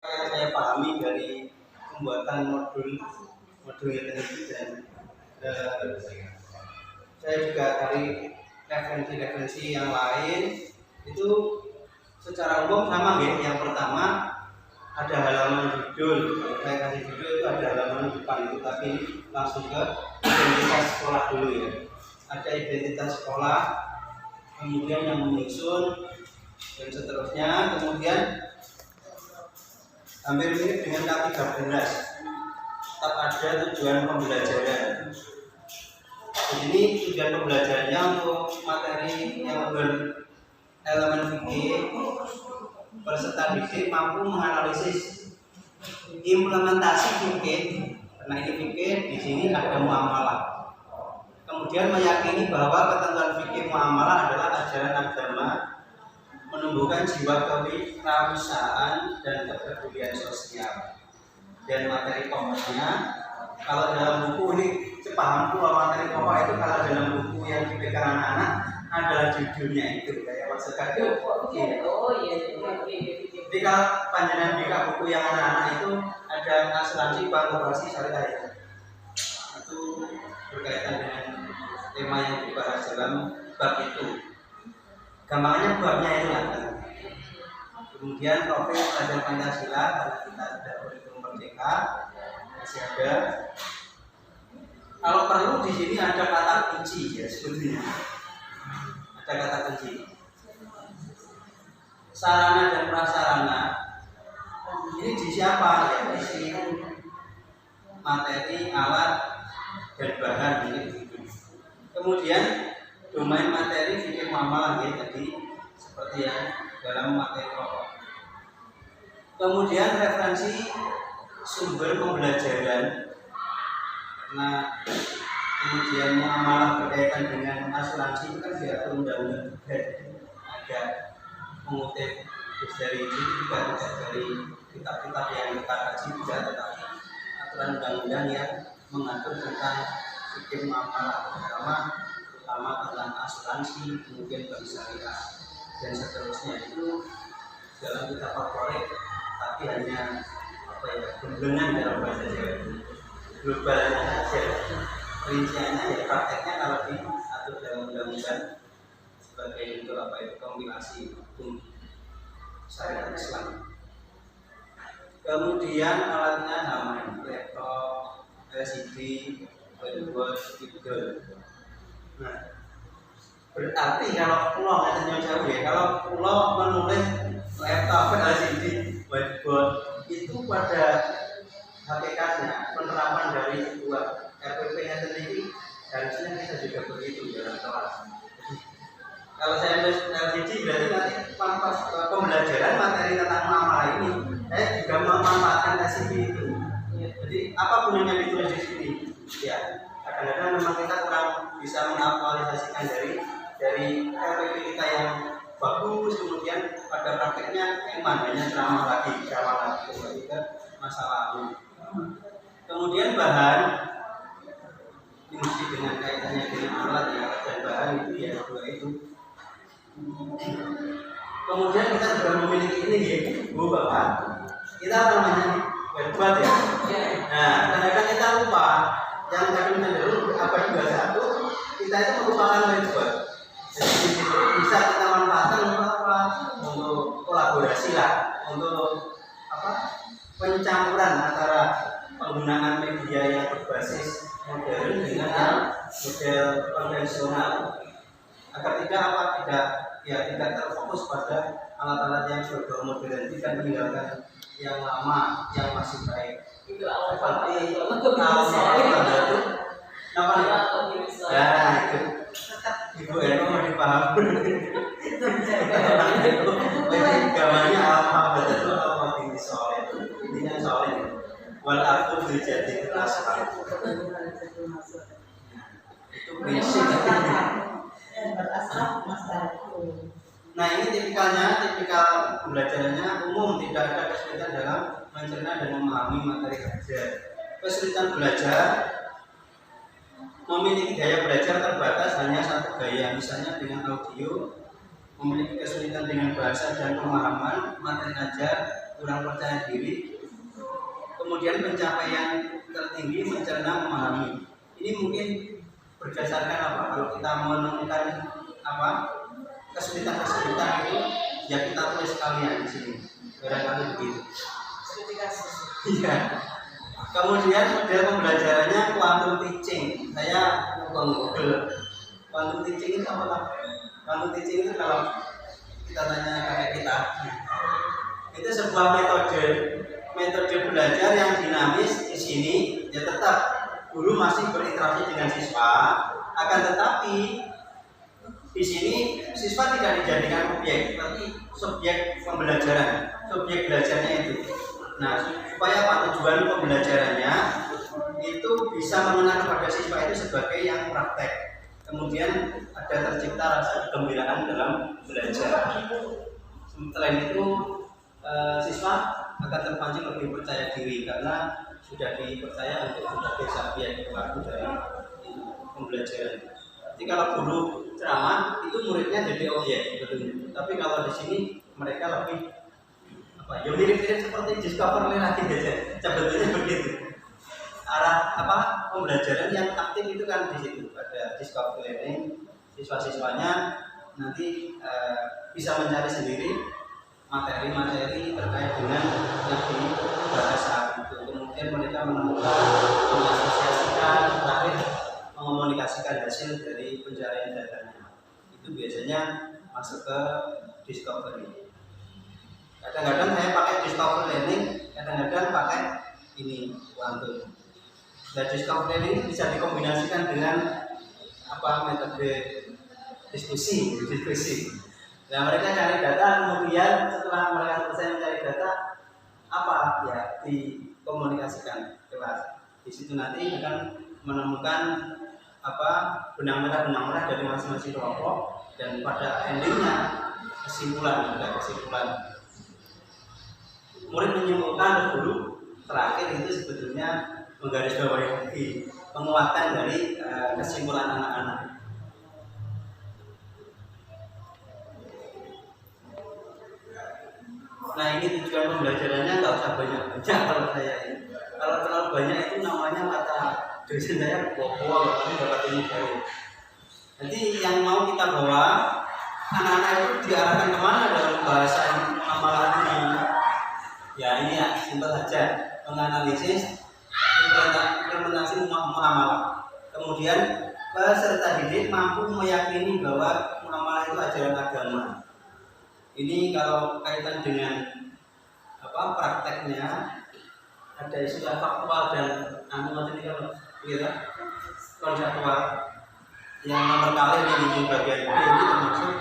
Yang saya pahami dari pembuatan modul itu dan saya juga dari referensi yang lain itu secara umum sama ya. Yang pertama ada halaman judul, kalau saya kasih judul itu ada halaman depan itu, tapi langsung ke identitas sekolah dulu ya. Ada identitas sekolah, kemudian yang menyusun dan seterusnya, kemudian hampir mirip dengan K13 tetap ada tujuan pembelajaran. Jadi tujuan pembelajarannya untuk materi yang berelemen fikih, peserta didik mampu menganalisis implementasi fikih, karena ini fikih di sini ada muamalah. Kemudian meyakini bahwa ketentuan fikih muamalah adalah ajaran agama, menumbuhkan jiwa kewirausahaan dan kepedulian sosial. Dan materi pokoknya, kalau dalam buku ini sepahamku bahwa materi pokok itu kalau dalam buku yang dipegang anak-anak adalah judulnya itu kayak maksudnya itu. Jadi kalau panjenengan buka buku yang anak-anak itu ada asuransi bank koperasi syariah itu berkaitan dengan tema yang dibahas dalam bab itu. Gampangnya babnya itu lah. Kemudian profil pelajar Pancasila karena kita sudah kurikulum merdeka masih ada. Kalau perlu di sini ada kata kunci ya sebetulnya. Ada kata kunci. Sarana dan prasarana ini di siapa ya? Isi materi, alat dan bahan ini. Kemudian domain materi fikih muamalah ya tadi seperti yang dalam materi pokok. Kemudian referensi sumber pembelajaran. Nah, kemudian muamalah berkaitan dengan asuransi itu kan diatur undang-undang ada mengutip dari itu juga tidak dari kitab-kitab yang kita kaji juga, tetapi aturan undang-undang yang mengatur tentang fikih muamalah terutama tentang asuransi, kemudian bank syariah dan seterusnya itu dalam kitab korporat, tapi hanya gemblengan dalam bahasa Jawa globalnya saja. Rinciannya ya prakteknya kalau diatur dalam undang-undang sebagai itu kompilasi hukum syariat Islam. Kemudian alatnya sama laptop, LCD, whiteboard, keyboard. Nah, berarti kalau pulau katanya jauh ya, kalau pulau menulis laptop, LCD, whiteboard itu pada hakikatnya penerapan dari sebuah RPP-nya sendiri harusnya kita juga begitu dalam kelas. Kalau saya nulis LCD berarti nanti pas pembelajaran materi tentang muamalah ini saya juga memanfaatkan LCD itu. Jadi apa gunanya ditulis di sini? Ya, kadang-kadang memang kita kurang bisa mengaktualisasikan dari RPP kita yang bagus, kemudian pada prakteknya hanya ceramah lagi kembali ke masa lalu. Kemudian bahan ini mesti dengan kaitannya dengan alat ya, dan bahan itu ya dua itu. Kemudian kita juga memiliki ini ya, Bu Bapak. Kita namanya whiteboard ya. Nah, kadang-kadang kita lupa yang kadang cenderung abad 21 kita itu merupakan whiteboard. Jadi di situ bisa kita manfaatkan untuk apa? Untuk kolaborasi lah, untuk apa? Pencampuran antara penggunaan media yang berbasis modern dengan yang model konvensional agar tidak terfokus pada alat-alat yang berbau modern, tidak meninggalkan yang lama yang masih baik. Itu seperti ya itu Ibu Eno mau dipahami. Gambarnya apa betul apa ini soal itu. Intinya soal itu. Wal aku jadi asal. Itu prinsip. Nah ini tipikal pembelajarannya umum, tidak ada kesulitan dalam mencerna dan memahami materi belajar. Kesulitan belajar memiliki gaya belajar terbatas hanya satu gaya, misalnya dengan audio, memiliki kesulitan dengan bahasa dan pemahaman materi ajar, kurang percaya diri, kemudian pencapaian tertinggi mencerna memahami. Ini mungkin berdasarkan apa? Kalau kita menemukan apa kesulitan-kesulitan itu, ya kita tulis sekalian di sini. Barangkali begitu. Iya. Kemudian model pembelajarannya quantum teaching. Saya Google. Quantum teaching itu apa? Quantum teaching itu kalau kita tanya kakek kita, itu sebuah metode belajar yang dinamis. Di sini ya tetap guru masih berinteraksi dengan siswa, akan tetapi di sini siswa tidak dijadikan objek, tapi subjek pembelajaran, subjek belajarnya itu. Nah, supaya apa tujuan pembelajarannya itu bisa mengenal kepada siswa itu sebagai yang praktek. Kemudian ada tercipta rasa kegembiraan dalam belajar. Selain itu siswa akan terpancing lebih percaya diri karena sudah dipercaya untuk sebagai subjek pelaku dari pembelajaran. Jadi kalau guru ceramah itu muridnya jadi objek sebetulnya. Tapi kalau di sini mereka lebih apa? Ya mirip-mirip seperti discovery lagi aja. Sebetulnya begitu. Arah apa pembelajaran yang aktif itu kan di situ ada discovery learning. Siswa-siswanya nanti bisa mencari sendiri materi-materi terkait dengan yang dibahas saat itu. Kemudian mereka menemukan, mengasosiasikan, terakhir mengomunikasikan hasil dari pencarian datanya. Itu biasanya masuk ke discovery. Kadang-kadang saya pakai discovery learning, kadang-kadang pakai ini quantum. Dan discovery learning bisa dikombinasikan dengan apa metode diskusi. Nah, mereka cari data, kemudian setelah mereka selesai mencari data, apa ya dikomunikasikan kelas. Di situ nanti akan menemukan apa benang merah dari masing-masing kelompok, dan pada endingnya kesimpulan. Murid menyimpulkan guru terakhir itu sebetulnya menggarisbawahi lagi penguatan dari kesimpulan anak-anak. Nah, ini tujuan pembelajarannya nggak usah banyak kalau saya ini. Kalau terlalu banyak itu namanya kata dosen saya bohong, tapi dapat ilmu baru. Jadi yang mau kita bawa anak-anak itu diarahkan kemana dalam bahasa amalan ini? Ya ini ya simpel saja, menganalisis implementasi muamalah. Kemudian peserta didik mampu meyakini bahwa muamalah itu ajaran agama. Ini kalau kaitan dengan apa prakteknya ada istilah faktual dan analytical konseptual. Yang nomor kali ini bagian B ini termasuk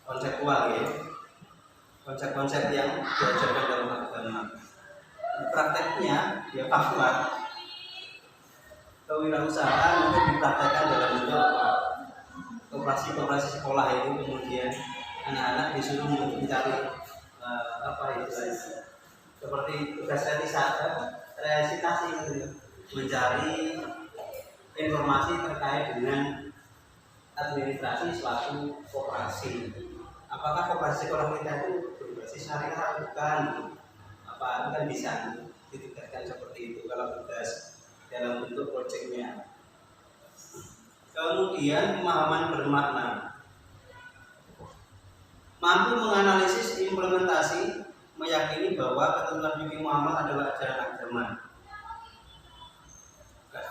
konseptual ya. Konsep-konsep yang diajarkan dalam agama. Prakteknya ya faktual. Kewirausahaan untuk dipraktekkan dalam bentuk operasi sekolah itu, kemudian anak-anak disuruh mencari apa itu seperti tugas resitasi mencari informasi terkait dengan administrasi suatu koperasi. Apakah koperasi sekolah kita itu berbasis syariah bukan? Apa itu kan bisa ditugaskan seperti itu kalau tugas dalam bentuk proyeknya. Kemudian pemahaman bermakna. Mampu menganalisis implementasi, meyakini bahwa ketentuan fikih muamalah adalah ajaran agama.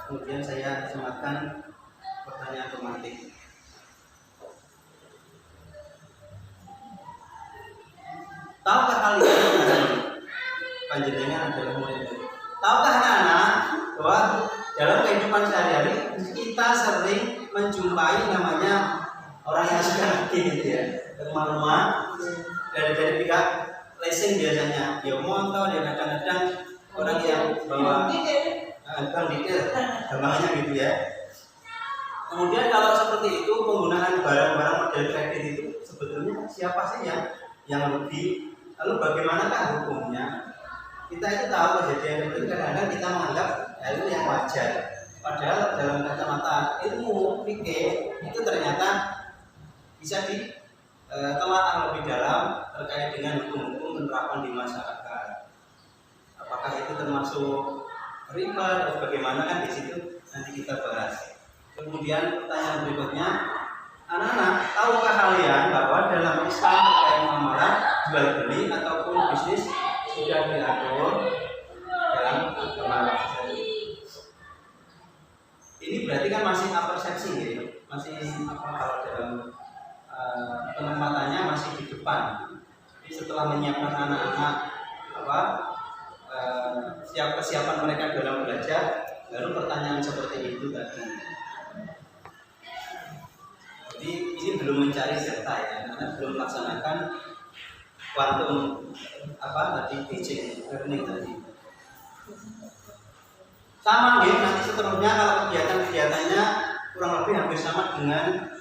Kemudian saya sematkan pertanyaan tematik. Tahukah kalian panjenengan adalah murid? Tahukah anak-anak bahwa dalam kehidupan sehari-hari kita sering menjumpai namanya orang yang suka gitu ya, rumah-rumah dari pihak leasing biasanya, dia motor, dia kadang-kadang orang yang bawa bang detail, gambarnya gitu ya. Kemudian kalau seperti itu penggunaan barang-barang model kredit itu sebetulnya siapa sih yang rugi? Lalu bagaimanakah hukumnya? Kita itu tahu kejadian itu kadang-kadang kita menganggap itu yang wajar. Padahal dalam kacamata ilmu fikih itu ternyata bisa telah lebih dalam terkait dengan hukum-hukum penerapan di masyarakat. Apakah itu termasuk riba atau bagaimana, kan di situ nanti kita bahas. Kemudian pertanyaan berikutnya, anak-anak, tahukah kalian bahwa dalam Islam terkait muamalah jual beli ataupun bisnis sudah diatur dalam agama? Ini berarti kan masih persepsi ya, masih kalau dalam penempatannya masih di depan. Jadi setelah menyiapkan anak-anak siap kesiapan mereka dalam belajar, baru pertanyaan seperti itu tadi. Jadi ini belum mencari data ya, karena belum melaksanakan quantum teaching learning tadi. Sama nih, nanti seterusnya kalau kegiatan-kegiatannya kurang lebih hampir sama dengan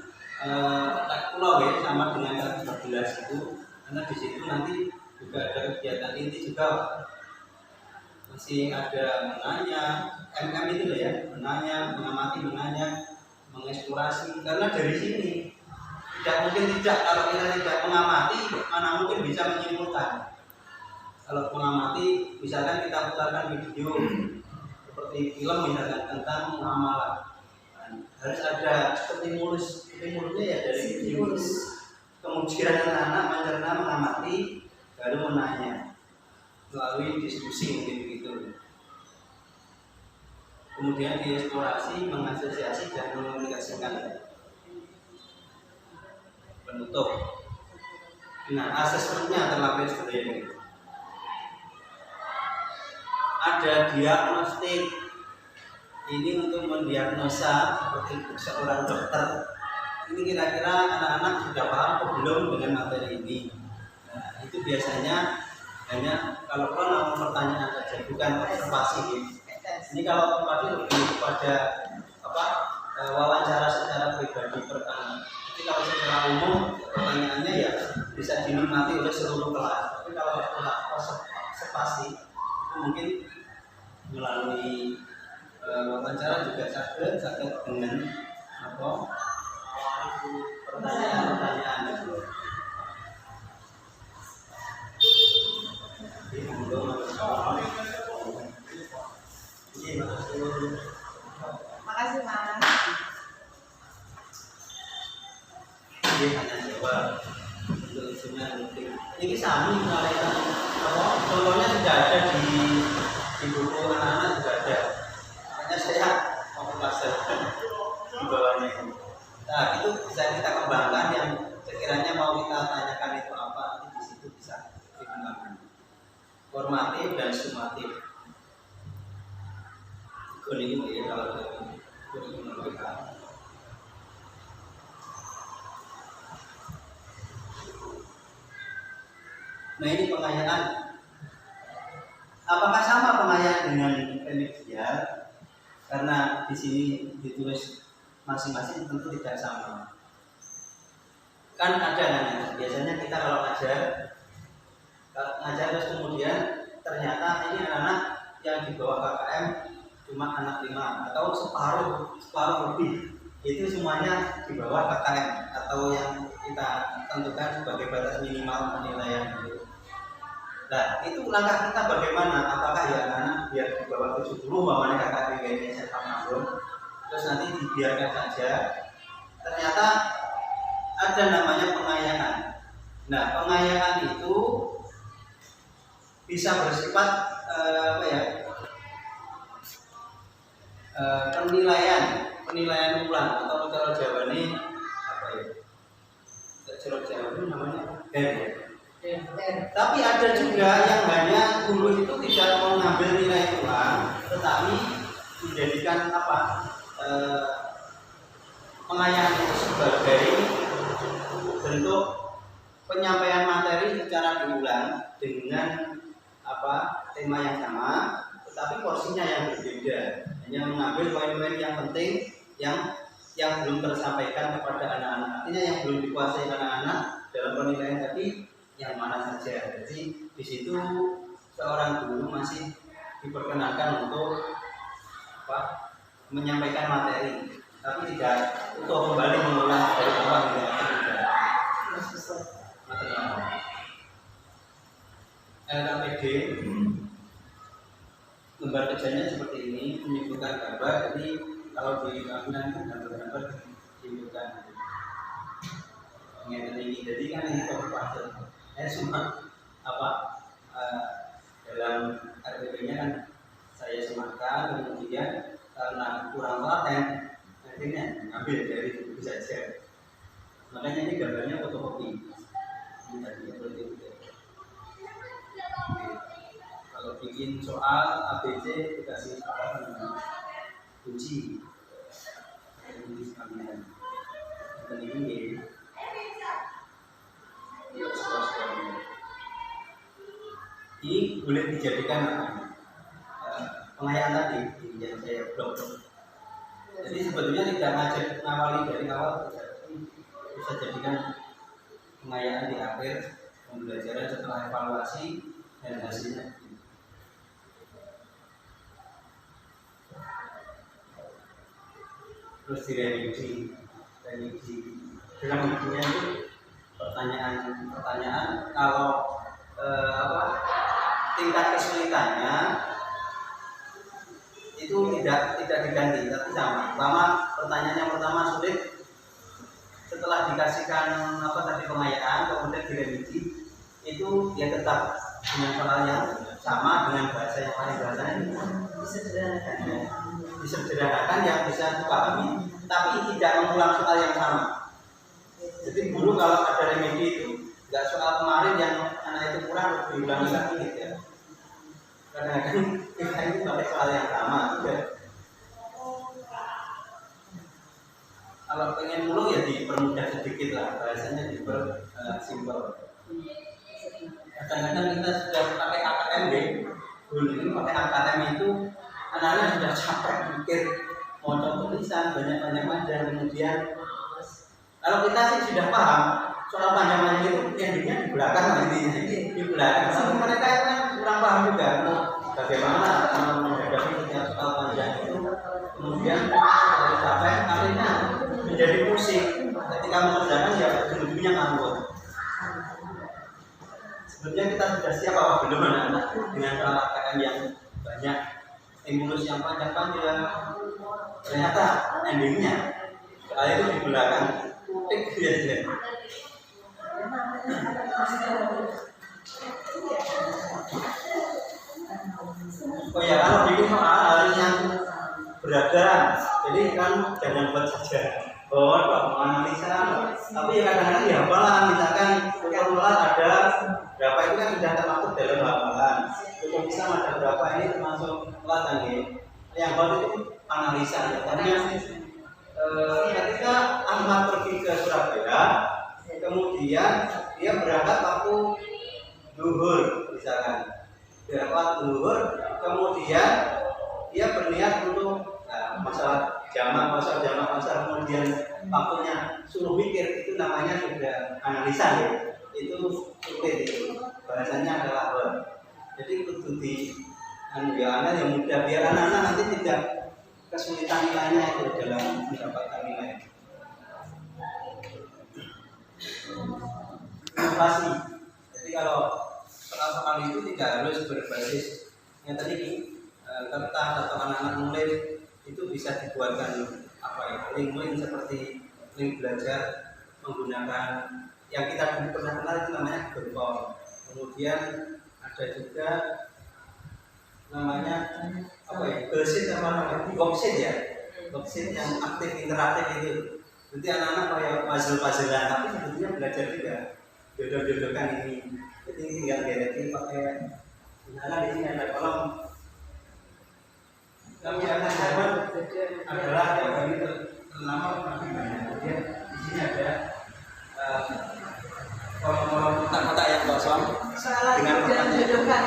pulau ya, sama dengan tadi 14 itu, karena di situ nanti juga ada kegiatan inti juga, masih ada menanya, itu loh ya, menanya, mengamati, mengeksplorasi. Karena dari sini tidak mungkin tidak, kalau kita tidak mengamati, mana mungkin bisa menyimpulkan. Kalau mengamati, misalkan kita putarkan video seperti film misalkan tentang muamalah, harus ada stimulusnya ya dari video. Kemudian anak-anak mencerna, mengamati, baru menanya melalui diskusi mungkin begitu. Kemudian dieksplorasi, mengasosiasi dan mengomunikasikan. Penutup. Nah, asesmennya terlapis seperti ini. Ada diagnostik. Ini untuk mendiagnosa seperti seorang dokter. Ini kira-kira anak-anak sudah paham atau belum dengan materi ini. Nah, itu biasanya hanya kalau namun pertanyaan saja, bukan observasi. Ini kalau tadi lebih kepada wawancara secara pribadi pertama. Jadi kalau secara umum pertanyaannya ya bisa dinikmati oleh seluruh kelas. Tapi kalau observasi itu mungkin melalui wawancara juga sangat dengan pertanyaan-pertanyaan itu. Makasih Mas. Ini hanya jawab untuk instrumen. Ini sami kalian contohnya sudah ada di buku anak-anak sudah ada. Makanya saya mau master di bawahnya. Nah itu bisa kita kembangkan, yang sekiranya mau kita tanyakan itu apa, nanti di situ bisa dikembangkan. Formatif dan sumatif. Kuning ya kalau dari kurikulum kita. Nah ini pengayaan. Apakah sama pengayaan dengan remedial? Karena di sini ditulis masing-masing tentu tidak sama. Kan ada namanya. Biasanya kita kalau ngajar terus kemudian ternyata ini anak-anak yang di bawah KKM cuma anak 5 atau separuh lebih, itu semuanya di bawah KKM atau yang kita tentukan sebagai batas minimal penilaian itu. Nah itu langkah kita bagaimana? Apakah ya anak biar di bawah 70 bawahnya KKM ini serta maklum, terus nanti dibiarkan saja? Ternyata ada namanya pengayaan. Nah pengayaan itu bisa bersifat penilaian ulang, atau kalau Jawa ini Jawa ini namanya tapi ada juga yang hanya guru itu tidak mau mengambil nilai ulang, tetapi menjadikan pengayaan itu sebagai bentuk penyampaian materi secara diulang dengan tema yang sama, tetapi porsinya yang berbeda. Hanya mengambil poin-poin yang penting yang belum tersampaikan kepada anak-anak. Artinya yang belum dikuasai anak-anak dalam penilaian tadi yang mana saja. Jadi di situ seorang guru masih diperkenankan untuk menyampaikan materi, tapi tidak untuk kembali mengulang dari awal. LKPD lembar kerjanya seperti ini, menyebutkan gambar. Jadi kalau di bangunan itu gambar-gambar ditunjukkan ini. Jadi kan ini kabupaten semua apa dalam RPP-nya kan saya sematkan, kemudian karena kurang paten akhirnya ambil dari buku saja. Makanya ini gambarnya fotokopi. Ini tadi seperti itu. Kalau bikin soal ABC dikasih kunci sekalian. Dan ini boleh dijadikan pengayaan tadi yang saya blok. Jadi sebetulnya tidak ngajak ngawali dari awal, bisa jadikan pengayaan di akhir pembelajaran setelah evaluasi dan hasilnya. Terus direvisi dalam bukunya itu pertanyaan kalau tingkat kesulitannya itu tidak diganti tapi sama. Pertanyaan yang pertama sulit, setelah dikasihkan pengayaan kemudian direvisi itu dia tetap dengan soal yang sama dengan bahasa yang lain, bahasanya disederhanakan yang bisa dipahami tapi tidak mengulang soal yang sama. Jadi guru kalau ada remedi itu nggak soal kemarin yang anak itu kurang diulangi lagi gitu ya. Kadang-kadang kita itu pakai soal yang sama juga. Kalau pengen mulu ya dipermudah sedikit lah, bahasanya dipersimpel. Kadang-kadang kita sudah pakai AKM, dulu ini pakai AKM itu anak-anak sudah capek mikir mau tulisan banyak-banyak macam, kemudian kalau kita sih sudah paham soal panjang-panjang itu endingnya di belakang, di belakang. Tapi mereka kan kurang paham juga bagaimana menghadapi setiap soal panjang itu, kemudian kalau capek akhirnya menjadi pusing ketika mengerjakan ya ujung-ujungnya nganggur. Sebetulnya kita sudah siap apa belum anak-anak dengan soal AKM yang banyak, stimulus yang panjang-panjang, ternyata endingnya soal itu di belakang kutik aja. Oh ya, kalau bikin soal harus yang beragam, jadi kan jangan buat saja menganalisa, tapi kadang-kadang dihafalan. Misalkan formula ada berapa itu kan sudah termasuk dalam hafalan. Untuk bisa ada berapa ini termasuk pelatihan ini. Yang buat itu analisa. Karena ketika Ahmad pergi ke Surabaya, kemudian dia berangkat waktu zuhur, misalkan berangkat zuhur, kemudian dia berniat untuk masalah jamak, kemudian waktunya suruh mikir, itu namanya sudah analisa ya. Itu sulit, itu bahasanya adalah hal. Jadi kudu di yang mudah biar anak-anak nanti tidak kesulitan nilainya itu dalam mendapatkan nilai. Inovasi. Jadi kalau soal-soal itu tidak harus berbasis yang tadi kertas atau anak-anak nulis, itu bisa dibuatkan link seperti link belajar menggunakan yang kita dulu pernah kenal, itu namanya Google Form. Kemudian ada juga namanya Gosit ya, Gosit yang aktif interaktif itu. Nanti anak-anak kayak puzzle-puzzlean, tapi sebetulnya belajar juga jodoh-jodohkan ini. Jadi tinggal direktif pakai, misalnya di sini ada kolom. Kami akan jawab adalah jawaban itu lama masih banyak. Kemudian di sini ada kolom-kolom kotak-kotak yang kosong dengan pertanyaan jodohkan.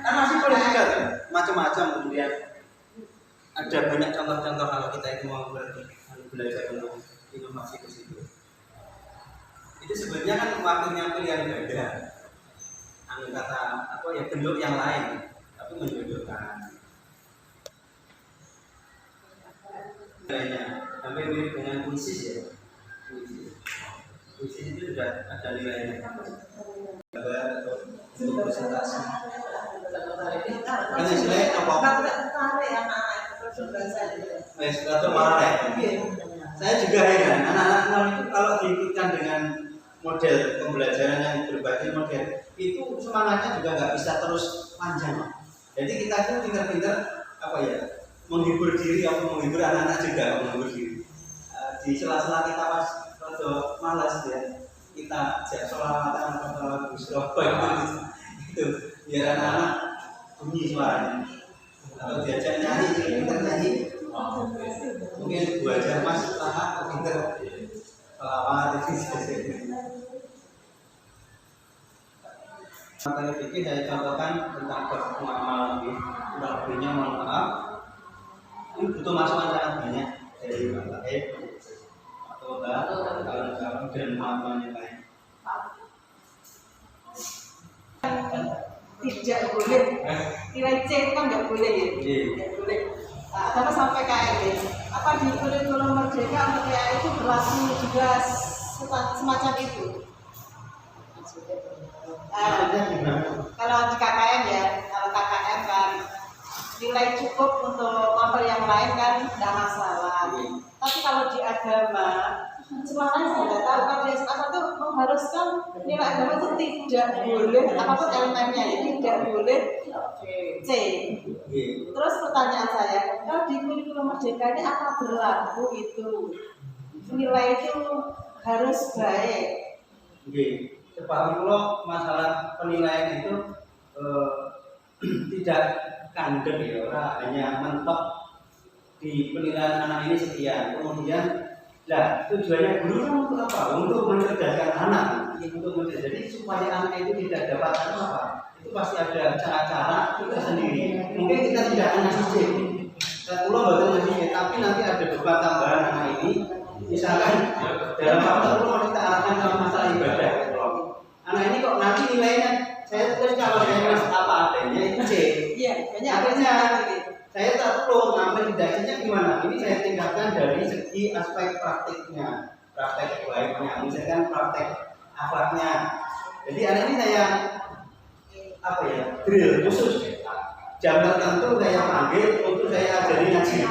Kan masih boleh juga kan, macam-macam. Kemudian ada banyak contoh-contoh kalau kita itu mau belajar untuk inovasi ke situ. Itu sebenarnya kan waktunya pilihan ganda, kata bentuk yang lain, tapi menjodohkan. Nilainya sampai mirip dengan kuisis ya. Kuisis itu sudah ada nilainya. untuk presentasi. Kan istilahnya apa? Atau marah. Saya juga heran, anak-anak itu kalau diikutkan dengan model pembelajaran yang berbagai model, itu semangatnya juga nggak bisa terus panjang. Jadi kita itu pintar-pintar apa ya, menghibur diri atau menghibur anak-anak juga menghibur diri. Di sela-sela kita pas kalau malas ya, kita ajak sholawatan atau busroh itu biar anak-anak bunyi suaranya. Kalau diajak nyanyi, pintar nyanyi. Mungkin 2 jam mas tahap pintar sholawat itu. Materi fikih saya contohkan tentang bab muamalah ini. Kurang lebihnya mohon maaf. Ini butuh masukan sangat banyak dari materi atau kawan-kawan dan teman-teman yang lain. Tidak boleh nilai C itu kan nggak boleh ya, nggak boleh. Apa sampai KRD? Apa di kurikulum Merdeka untuk KRD itu berlaku juga semacam itu? Kalau di KKM ya, kalau KKM kan nilai cukup untuk level yang lain kan tidak masalah. Tapi kalau di agama, sebenarnya saya nggak tahu kalau di SMA itu mengharuskan nilai agama itu tidak boleh apapun elemennya ya, tidak boleh C. Terus pertanyaan saya, kalau di kurikulum Merdeka ini apa berlaku itu nilai itu harus baik? Sepaham lo masalah penilaian itu tidak kandel ya, orang hanya mentok di penilaian anak ini sekian. Kemudian, lah tujuannya guru kan untuk apa? Untuk mencerdaskan anak, untuk jadi supaya anak itu tidak dapat apa? Itu pasti ada cara-cara kita sendiri. Mungkin kita tidak hanya sistem. Dan pulau betul masih, tapi nanti ada beban tambahan anak ini. Misalkan dalam waktu pulau kita arahkan ke masalah ibadah. Anak ini kok nanti nilainya saya tulis kalau saya nulis apa adanya itu C. Iya, banyak akhirnya saya tak perlu ngambil tidaknya gimana. Ini saya tingkatkan dari segi aspek praktiknya, praktek baiknya, misalkan praktek akhlaknya. Jadi anak ini saya apa ya, drill khusus jam tertentu saya panggil untuk saya ajari ngaji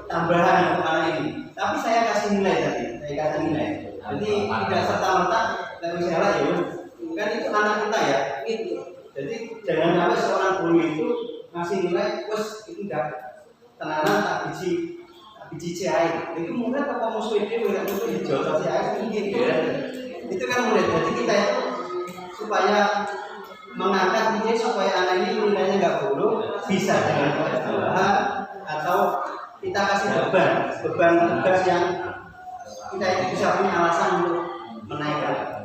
tambahan untuk anak ini. Tapi saya kasih nilai tadi, saya kasih nilai. Jadi tidak serta merta dari saya ya. Kan itu anak kita ya, gitu. Jadi jangan sampai seorang guru itu ngasih nilai, wes itu enggak tenanan tak biji CI. Itu mungkin apa musuh itu tidak musuh hijau tapi CI gitu ya. Itu kan mulai. Jadi kita itu supaya mengangkat ini supaya anak ini nilainya enggak buruk, bisa dengan tambahan atau kita kasih beban tugas yang kita itu bisa punya alasan untuk menaikkan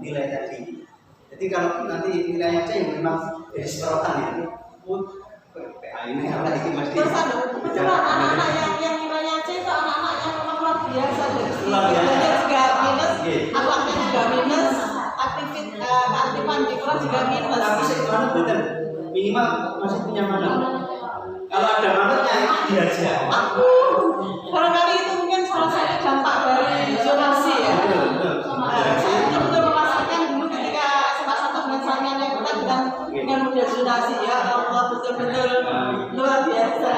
nilai tadi. Jadi kalau nanti nilainya C memang jadi serotan itu, ini apa lagi mesti. Betul anak-anak yang nilainya C itu anak-anak yang memang luar biasa dari sini. Biasa Juga minus, akhlaknya juga minus, aktifan di kelas juga minus. Tapi sekarang betul minimal masih punya mandat. Kalau ada mandatnya itu diajar. Barangkali itu mungkin salah satu dampak dari zonasi ya. Saya betul-betul merasakan dulu ketika SMA 1 dengan saingan yang kita dengan model zonasi ya Allah, betul-betul luar biasa.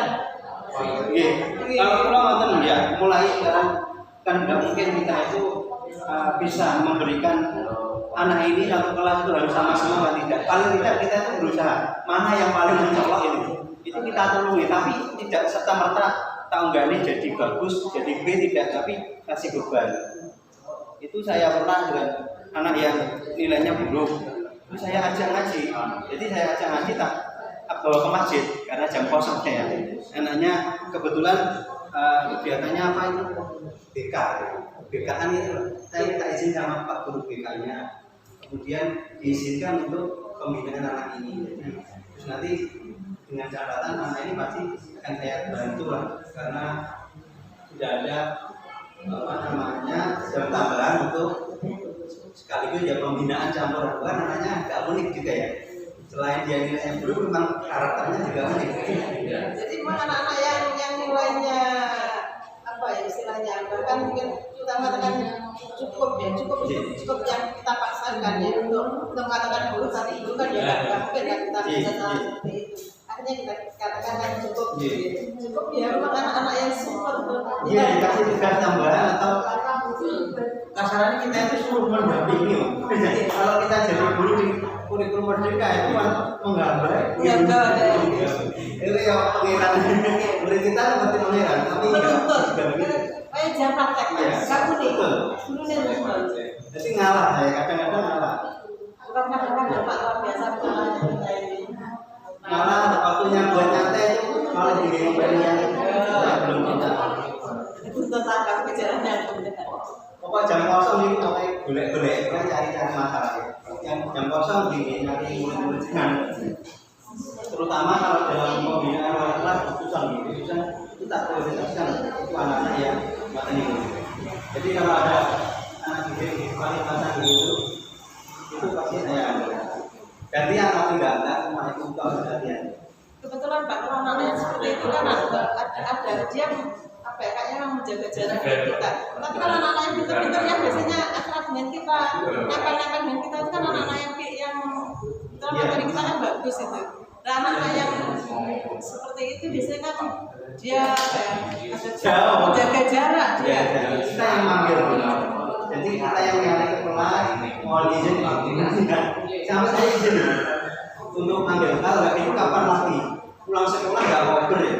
Kalau pulang nonton ya, mulai sekarang kan nggak mungkin kita itu bisa memberikan anak ini satu kelas itu harus sama-sama tidak. Paling tidak kita itu berusaha mana yang paling mencolok itu kita tolongi, tapi tidak serta merta tangganya jadi bagus, jadi B tidak, tapi kasih beban. Itu saya pernah dengan anak yang nilainya buruk, itu saya ajak ngaji. Jadi saya ajak ngaji tak bawa ke masjid karena jam kosong ya. Anaknya kebetulan kegiatannya apa itu? BK. BK-an itu saya minta izin sama Pak Guru BK-nya. Kemudian diizinkan untuk pembinaan anak ini. Terus nanti dengan catatan anak ini pasti akan saya bantu lah, karena tidak ada jam tambahan untuk sekaligus ya pembinaan campur bukan namanya agak unik juga ya. Selain dia nilainya buruk, memang karakternya juga unik. Jadi memang anak-anak yang nilainya apa ya istilahnya, bahkan mungkin kita mengatakan cukup ya, cukup yang kita paksakan ya untuk mengatakan dulu tadi itu kan ya nggak mungkin kan kita bisa salah seperti itu. Akhirnya kita katakan kan cukup ya memang anak-anak yang super iya dikasih tugas tambahan atau kasarannya kita itu suruh mendampingi. Kalau kita jadi guru di kurikulum merdeka itu menggambar itu ya pengiran murid kita seperti pengiran tapi jam praktek kamu nih dulu nih jadi ngalah ya kadang-kadang ngalah bukan kadang-kadang Pak luar biasa ngalah waktunya buat nyantai itu malah jadi ngobrolnya belum kita tentang kejarannya pokok jam kosong ini mulai golek-golek cari-cari masalah yang jam kosong gini nyari murid-murid terutama kalau dalam pembinaan wali kelas khususan gitu itu tak prioritaskan itu anak-anak yang materi ini. Jadi kalau ada anak didik di kualitas gitu itu pasti saya ambil. Gantian tapi enggak cuma itu kalau gantian. Kebetulan Pak kalau anak yang seperti itu kan ada dia apa ya kayaknya memang menjaga jarak dari kita. Tapi kalau anak-anak yang pintar-pintar yang biasanya akrab dengan kita, nempel-nempel dengan kita itu kan anak-anak yang dalam materi kita kan bagus itu. Nah, anak-anak yang seperti itu biasanya kan dia jauh menjaga jarak dia. Kita yang manggil, jadi kita yang nyari ke kelas, mau izin sampai saya izin untuk manggil. Kalau nggak itu kapan lagi pulang sekolah nggak mau ya.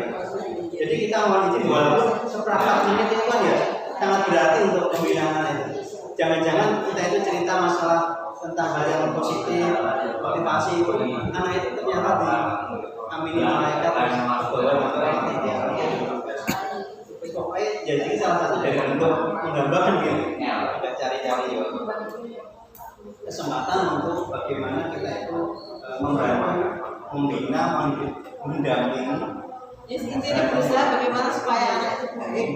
Jadi kita mau izin walaupun seperempat menit itu kan ya sangat berarti untuk pembinaan itu. Jangan-jangan kita itu cerita masalah tentang hal yang positif, motivasi anak itu ternyata diamini malaikat pokoknya jadi salah satu dari bentuk menggambarkan gitu kita cari-cari kesempatan untuk bagaimana kita itu membantu, membina, mendampingi intinya berusaha bagaimana supaya anak itu baik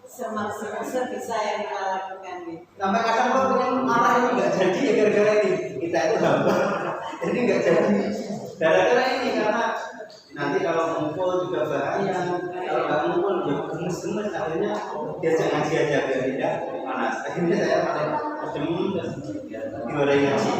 semaksimal sebisa yang kita lakukan sampai kadang kok pengen marah itu nggak jadi ya gara-gara ini kita itu hamba jadi nggak jadi gara-gara ini karena nanti kalau ngumpul juga bahaya kalau nggak ngumpul ya gemes-gemes akhirnya dia jangan ngaji aja biar tidak panas akhirnya saya paling adem terus digoreng ngaji